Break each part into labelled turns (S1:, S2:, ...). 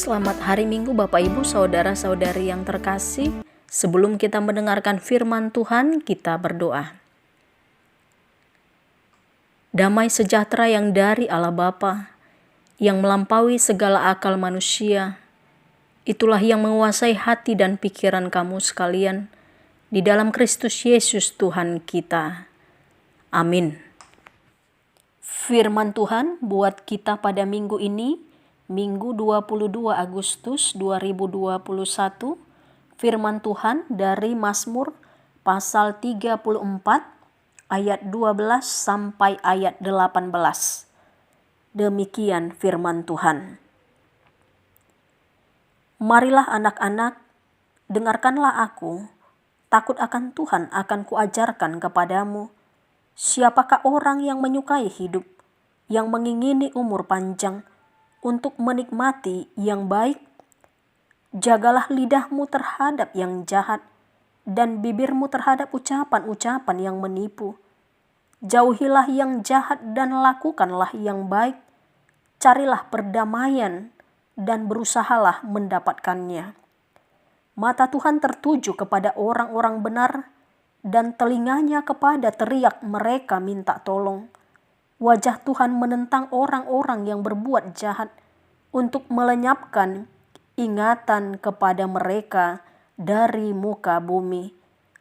S1: Selamat hari Minggu Bapak Ibu Saudara-saudari yang terkasih. Sebelum kita mendengarkan firman Tuhan, kita berdoa. Damai sejahtera yang dari Allah Bapa, yang melampaui segala akal manusia, itulah yang menguasai hati dan pikiran kamu sekalian, di dalam Kristus Yesus Tuhan kita. Amin. Firman Tuhan buat kita pada minggu ini, Minggu 22 Agustus 2021, firman Tuhan dari Mazmur pasal 34 ayat 12 sampai ayat 18. Demikian firman Tuhan. Marilah anak-anak, dengarkanlah aku, takut akan Tuhan akan kuajarkan kepadamu. Siapakah orang yang menyukai hidup, yang mengingini umur panjang, untuk menikmati yang baik? Jagalah lidahmu terhadap yang jahat, dan bibirmu terhadap ucapan-ucapan yang menipu. Jauhilah yang jahat dan lakukanlah yang baik. Carilah perdamaian dan berusahalah mendapatkannya. Mata Tuhan tertuju kepada orang-orang benar, dan telinganya kepada teriak mereka minta tolong. Wajah Tuhan menentang orang-orang yang berbuat jahat, untuk melenyapkan ingatan kepada mereka dari muka bumi.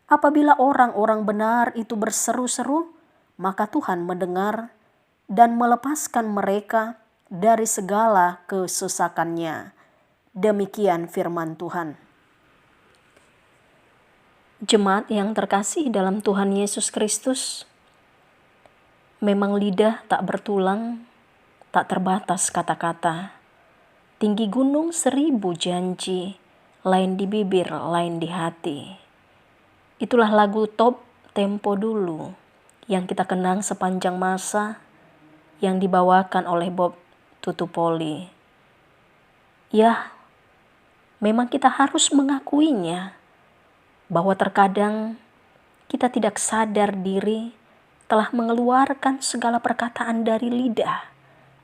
S1: Apabila orang-orang benar itu berseru-seru, maka Tuhan mendengar dan melepaskan mereka dari segala kesesakannya. Demikian firman Tuhan. Jemaat yang terkasih dalam Tuhan Yesus Kristus, memang lidah tak bertulang, tak terbatas kata-kata. Tinggi gunung 1000 janji, lain di bibir, lain di hati. Itulah lagu top tempo dulu yang kita kenang sepanjang masa, yang dibawakan oleh Bob Tutupoli. Ya, memang kita harus mengakuinya, bahwa terkadang kita tidak sadar diri telah mengeluarkan segala perkataan dari lidah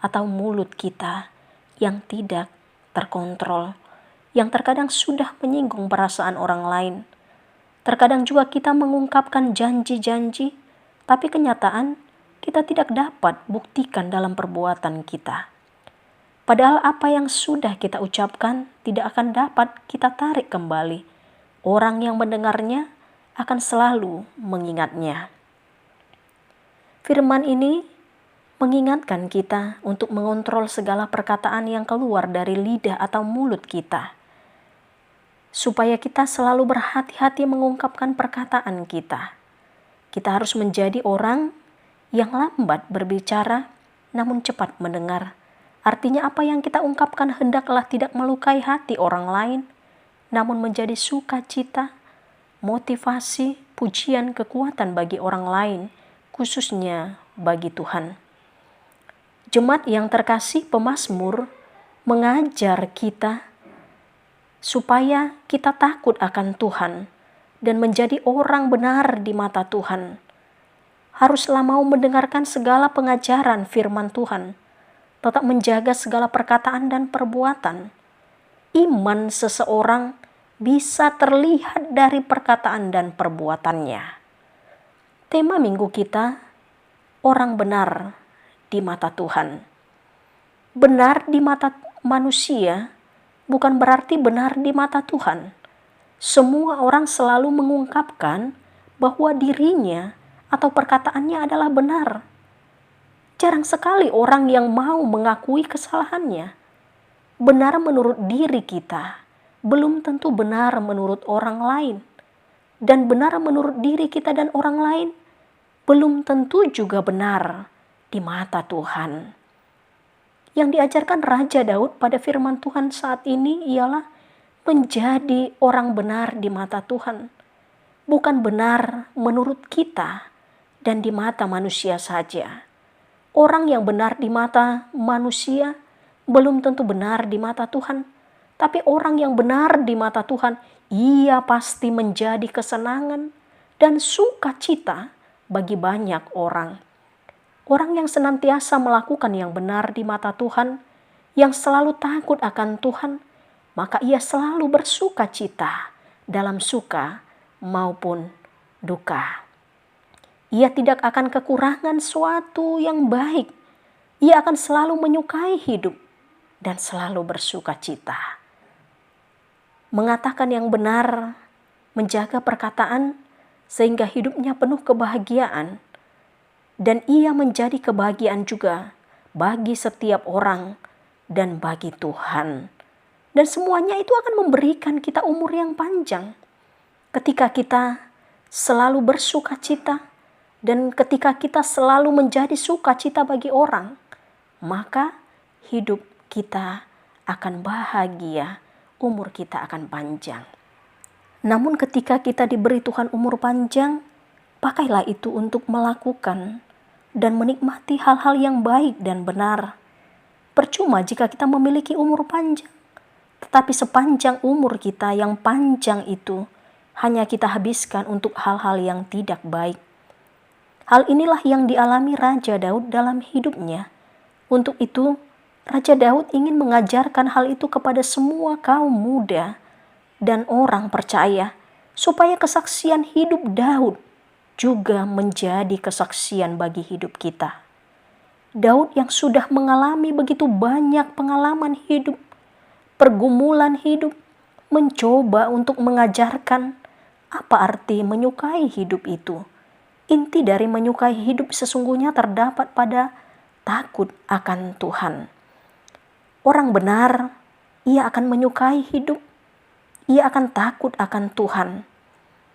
S1: atau mulut kita yang tidak terkontrol, yang terkadang sudah menyinggung perasaan orang lain. Terkadang juga kita mengungkapkan janji-janji, tapi kenyataan kita tidak dapat buktikan dalam perbuatan kita. Padahal apa yang sudah kita ucapkan tidak akan dapat kita tarik kembali. Orang yang mendengarnya akan selalu mengingatnya. Firman ini mengingatkan kita untuk mengontrol segala perkataan yang keluar dari lidah atau mulut kita, supaya kita selalu berhati-hati mengungkapkan perkataan kita. Kita harus menjadi orang yang lambat berbicara, namun cepat mendengar. Artinya apa yang kita ungkapkan hendaklah tidak melukai hati orang lain, namun menjadi sukacita, motivasi, pujian, kekuatan bagi orang lain, khususnya bagi Tuhan. Jemaat yang terkasih, pemazmur mengajar kita supaya kita takut akan Tuhan dan menjadi orang benar di mata Tuhan. Haruslah mau mendengarkan segala pengajaran firman Tuhan, tetap menjaga segala perkataan dan perbuatan. Iman seseorang bisa terlihat dari perkataan dan perbuatannya. Tema minggu kita, orang benar di mata Tuhan. Benar di mata manusia bukan berarti benar di mata Tuhan. Semua orang selalu mengungkapkan bahwa dirinya atau perkataannya adalah benar. Jarang sekali orang yang mau mengakui kesalahannya. Benar menurut diri kita belum tentu benar menurut orang lain. Dan benar menurut diri kita dan orang lain belum tentu juga benar di mata Tuhan. Yang diajarkan Raja Daud pada firman Tuhan saat ini ialah menjadi orang benar di mata Tuhan. Bukan benar menurut kita dan di mata manusia saja. Orang yang benar di mata manusia belum tentu benar di mata Tuhan. Tapi orang yang benar di mata Tuhan, ia pasti menjadi kesenangan dan sukacita bagi banyak orang. Orang yang senantiasa melakukan yang benar di mata Tuhan, yang selalu takut akan Tuhan, maka ia selalu bersuka cita dalam suka maupun duka. Ia tidak akan kekurangan suatu yang baik. Ia akan selalu menyukai hidup dan selalu bersuka cita. Mengatakan yang benar, menjaga perkataan sehingga hidupnya penuh kebahagiaan, dan ia menjadi kebahagiaan juga bagi setiap orang dan bagi Tuhan. Dan semuanya itu akan memberikan kita umur yang panjang. Ketika kita selalu bersuka cita dan ketika kita selalu menjadi sukacita bagi orang, maka hidup kita akan bahagia, umur kita akan panjang. Namun ketika kita diberi Tuhan umur panjang, pakailah itu untuk melakukan dan menikmati hal-hal yang baik dan benar. Percuma jika kita memiliki umur panjang, tetapi sepanjang umur kita yang panjang itu hanya kita habiskan untuk hal-hal yang tidak baik. Hal inilah yang dialami Raja Daud dalam hidupnya. Untuk itu, Raja Daud ingin mengajarkan hal itu kepada semua kaum muda dan orang percaya, supaya kesaksian hidup Daud juga menjadi kesaksian bagi hidup kita. Daud yang sudah mengalami begitu banyak pengalaman hidup, pergumulan hidup, mencoba untuk mengajarkan apa arti menyukai hidup itu. Inti dari menyukai hidup sesungguhnya terdapat pada takut akan Tuhan. Orang benar, ia akan menyukai hidup, ia akan takut akan Tuhan,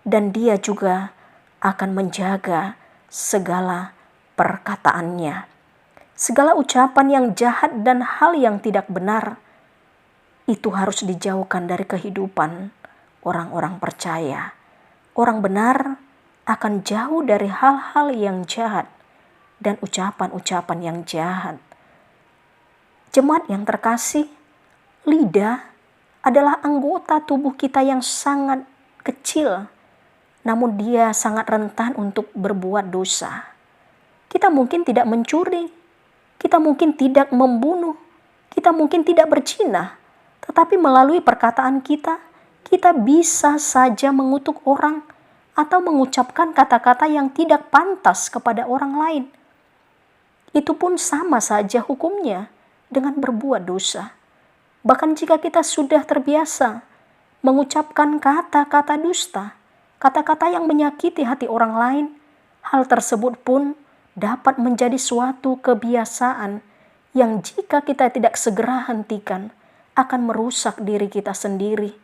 S1: dan dia juga akan menjaga segala perkataannya. Segala ucapan yang jahat dan hal yang tidak benar, itu harus dijauhkan dari kehidupan orang-orang percaya. Orang benar akan jauh dari hal-hal yang jahat dan ucapan-ucapan yang jahat. Jemaat yang terkasih, lidah adalah anggota tubuh kita yang sangat kecil, namun dia sangat rentan untuk berbuat dosa. Kita mungkin tidak mencuri, kita mungkin tidak membunuh, kita mungkin tidak berzina, tetapi melalui perkataan kita, kita bisa saja mengutuk orang atau mengucapkan kata-kata yang tidak pantas kepada orang lain. Itu pun sama saja hukumnya dengan berbuat dosa. Bahkan jika kita sudah terbiasa mengucapkan kata-kata dusta, kata-kata yang menyakiti hati orang lain, hal tersebut pun dapat menjadi suatu kebiasaan yang jika kita tidak segera hentikan, akan merusak diri kita sendiri.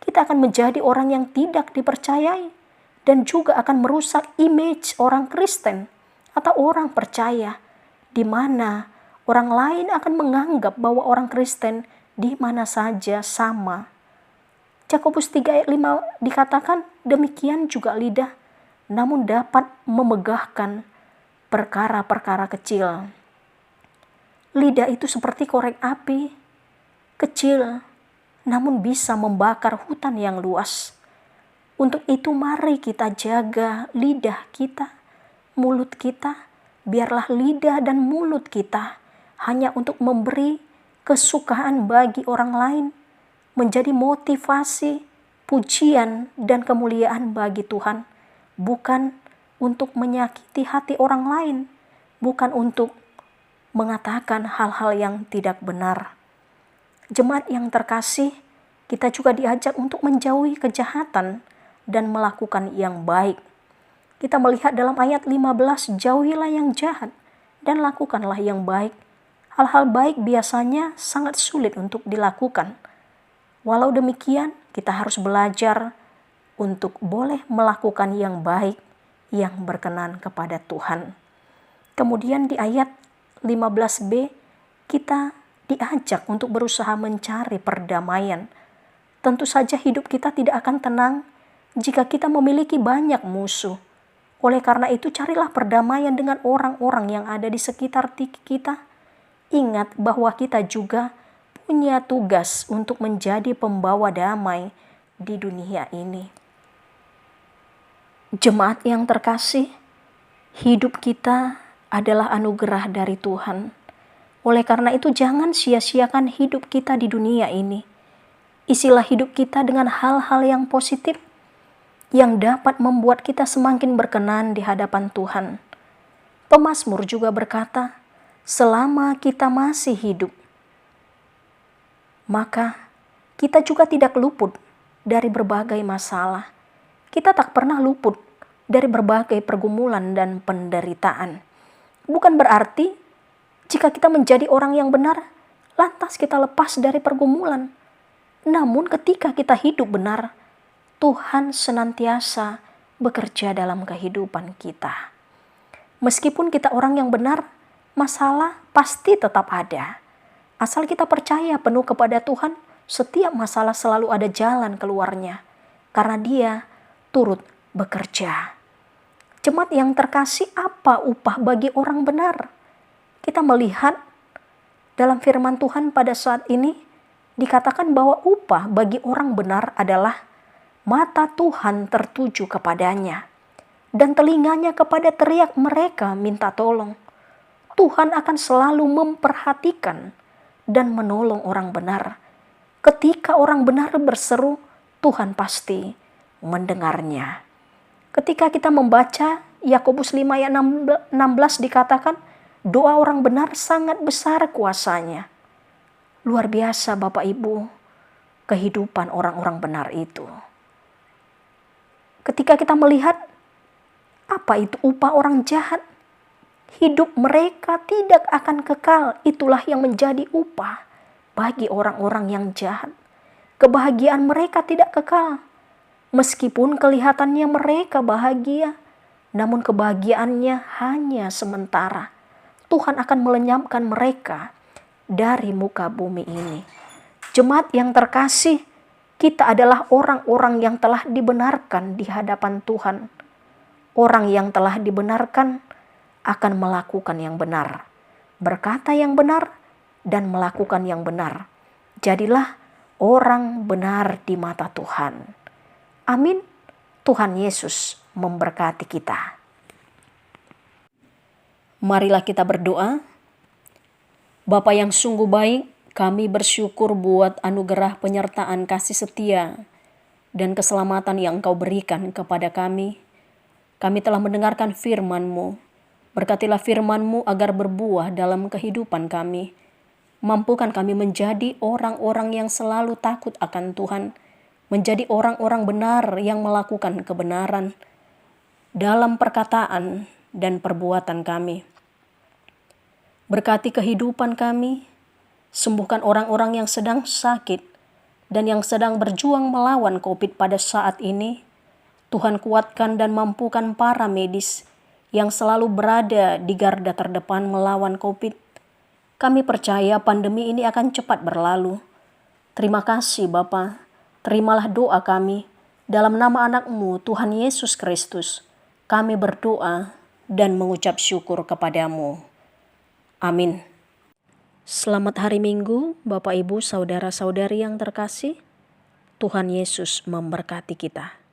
S1: Kita akan menjadi orang yang tidak dipercayai dan juga akan merusak image orang Kristen atau orang percaya, di mana orang lain akan menganggap bahwa orang Kristen di mana saja sama. Yakobus 3 ayat 5 dikatakan, demikian juga lidah, namun dapat memegahkan perkara-perkara kecil. Lidah itu seperti korek api, kecil, namun bisa membakar hutan yang luas. Untuk itu mari kita jaga lidah kita, mulut kita, biarlah lidah dan mulut kita hanya untuk memberi kesukaan bagi orang lain, menjadi motivasi, pujian, dan kemuliaan bagi Tuhan, bukan untuk menyakiti hati orang lain, bukan untuk mengatakan hal-hal yang tidak benar. Jemaat yang terkasih, kita juga diajak untuk menjauhi kejahatan dan melakukan yang baik. Kita melihat dalam ayat 15, jauhilah yang jahat dan lakukanlah yang baik. Hal-hal baik biasanya sangat sulit untuk dilakukan. Walau demikian, kita harus belajar untuk boleh melakukan yang baik, yang berkenan kepada Tuhan. Kemudian di ayat 15b, kita diajak untuk berusaha mencari perdamaian. Tentu saja hidup kita tidak akan tenang jika kita memiliki banyak musuh. Oleh karena itu, carilah perdamaian dengan orang-orang yang ada di sekitar kita. Ingat bahwa kita juga punya tugas untuk menjadi pembawa damai di dunia ini. Jemaat yang terkasih, hidup kita adalah anugerah dari Tuhan. Oleh karena itu, jangan sia-siakan hidup kita di dunia ini. Isilah hidup kita dengan hal-hal yang positif yang dapat membuat kita semakin berkenan di hadapan Tuhan. Pemazmur juga berkata, selama kita masih hidup, maka kita juga tidak luput dari berbagai masalah. Kita tak pernah luput dari berbagai pergumulan dan penderitaan. Bukan berarti jika kita menjadi orang yang benar, lantas kita lepas dari pergumulan. Namun ketika kita hidup benar, Tuhan senantiasa bekerja dalam kehidupan kita. Meskipun kita orang yang benar, masalah pasti tetap ada. Asal kita percaya penuh kepada Tuhan, setiap masalah selalu ada jalan keluarnya. Karena Dia turut bekerja. Jemaat yang terkasih, apa upah bagi orang benar? Kita melihat dalam firman Tuhan pada saat ini, dikatakan bahwa upah bagi orang benar adalah mata Tuhan tertuju kepadanya dan telinganya kepada teriak mereka minta tolong. Tuhan akan selalu memperhatikan dan menolong orang benar. Ketika orang benar berseru, Tuhan pasti mendengarnya. Ketika kita membaca Yakobus 5 ayat 16 dikatakan, doa orang benar sangat besar kuasanya. Luar biasa Bapak Ibu, kehidupan orang-orang benar itu. Ketika kita melihat apa itu upah orang jahat, hidup mereka tidak akan kekal. Itulah yang menjadi upah bagi orang-orang yang jahat. Kebahagiaan mereka tidak kekal. Meskipun kelihatannya mereka bahagia, namun kebahagiaannya hanya sementara. Tuhan akan melenyapkan mereka dari muka bumi ini. Jemaat yang terkasih, kita adalah orang-orang yang telah dibenarkan di hadapan Tuhan. Orang yang telah dibenarkan akan melakukan yang benar, berkata yang benar, dan melakukan yang benar. Jadilah orang benar di mata Tuhan. Amin. Tuhan Yesus memberkati kita. Marilah kita berdoa. Bapa yang sungguh baik, kami bersyukur buat anugerah penyertaan kasih setia dan keselamatan yang Engkau berikan kepada kami. Kami telah mendengarkan firman-Mu. Berkatilah firman-Mu agar berbuah dalam kehidupan kami. Mampukan kami menjadi orang-orang yang selalu takut akan Tuhan, menjadi orang-orang benar yang melakukan kebenaran dalam perkataan dan perbuatan kami. Berkati kehidupan kami, sembuhkan orang-orang yang sedang sakit dan yang sedang berjuang melawan COVID pada saat ini. Tuhan kuatkan dan mampukan para medis yang selalu berada di garda terdepan melawan COVID. Kami percaya pandemi ini akan cepat berlalu. Terima kasih Bapa, terimalah doa kami. Dalam nama anak-Mu Tuhan Yesus Kristus, kami berdoa dan mengucap syukur kepadamu. Amin. Selamat hari Minggu, Bapak Ibu, Saudara-saudari yang terkasih. Tuhan Yesus memberkati kita.